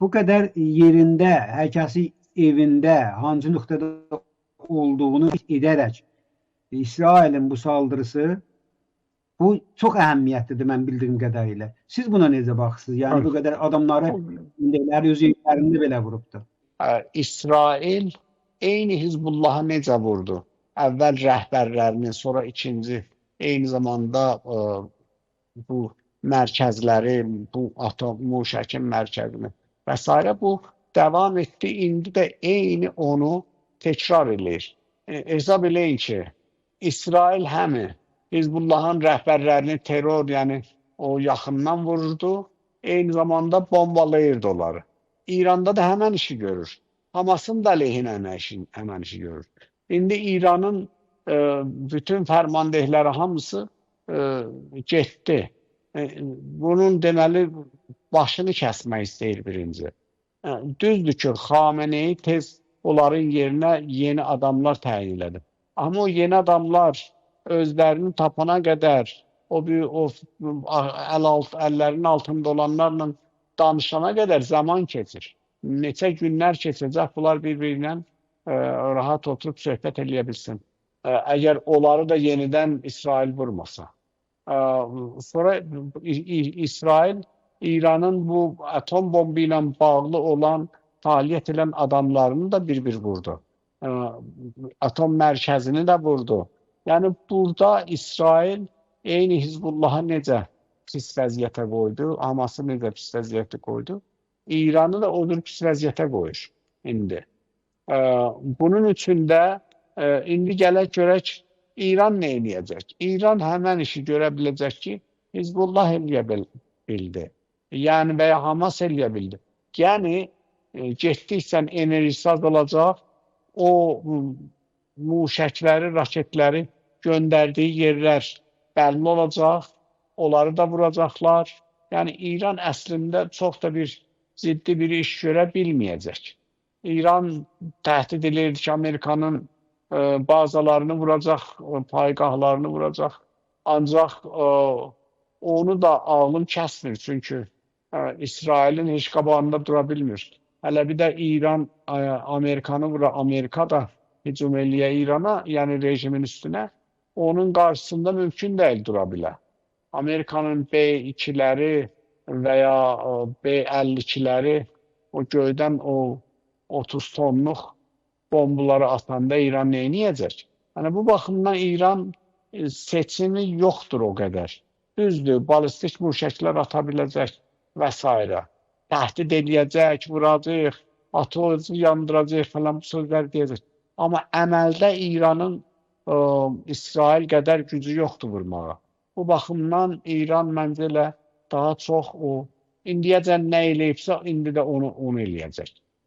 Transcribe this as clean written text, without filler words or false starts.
bu qədər yerində, hər kəsi evində, hansı nöqtədə olduğunu edərək İsrailin bu saldırısı bu çox əhəmiyyətlidir mən bildiyim qədərilə. Siz buna necə baxırsınız? Yəni bu qədər adamları öz evlərində belə vurubdur. İsrail eyni Hizbullah'a necə vurdu? Əvvəl rəhbərlərini, sonra ikinci, eyni zamanda bu mərkəzləri, bu atom muşəkin mərkəzini və s. bu devam etdi. İndi də eyni onu tekrar edir. Hesab eləyin ki, İsrail həmi Hizbullah'ın rəhbərlərini terror, yəni o yaxından vururdu, eyni zamanda bombalayırdı onları. İranda da həmən işi görür. Hamasın da aleyhinə həmən işi görür. İndi İranın bütün fərmandehləri hamısı getdi. Bunun deməli başını kəsmək istəyir birinci. Düzdür ki, Xameneyi tez onların yerinə yeni adamlar təyin elədi. Amma o yeni adamlar özlərini tapana qədər o əllərinin altında olanlarla danışana qədər zaman keçir. Neçə günlər keçəcək, bunlar bir-birindən rahat oturup söhbət eləyə bilsin. Əgər onları da yenidən İsrail vurmasa. Sonra İsrail İranın bu atom bombu ilə bağlı olan, fəaliyyət edən adamlarını da bir-bir vurdu. Atom mərkəzini də vurdu. Yəni burada İsrail eyni Hizbullah'a necə pis vəziyyətə qoydu, Hamas'ı necə pis vəziyyətə qoydu, İran'ı da odur pis vəziyyətə qoyur indi. Bunun üçün də indi gələk görək İran nə eləyəcək? İran həmən işi görə biləcək ki, Hizbullah eləyə bildi. Yəni və ya Hamas eləyə bildi. Yəni getdiksən enerjisi azalacaq, o muşəkləri, raketləri göndərdiyi yerlər bəlli olacaq, onları da vuracaqlar. Yəni İran əslində çox da bir ciddi bir iş görə bilməyəcək. İran təhdid edirdi ki, Amerikanın bazalarını vuracaq, paygahlarını vuracaq. Ancaq onu da ağlım kəsmir, çünki İsrailin heç qabağında dura bilmir. Hələ bir də İran Amerikanı vura, Amerika da hücum eləyə İrana, yəni rejimin üstünə, onun qarşısında mümkün deyil dura bilər. Amerikanın B-2'ləri və ya B-52'ləri o göydən o 30 tonluq bombaları atanda İran neyniyəcək? Yəni bu baxımdan İran seçimi yoxdur o qədər. Düzdür, balistik muşəklər ata biləcək və s. Təhdid eləyəcək, vuracaq, atomu yandıracaq falan bu sözlər deyəcək. Amma əməldə İranın İsrail qədər gücü yoxdur vurmağa. Bu baxımdan İran məncə elə daha çox o indiyəcən nə eləyibsə, indi də onu eləyəcək.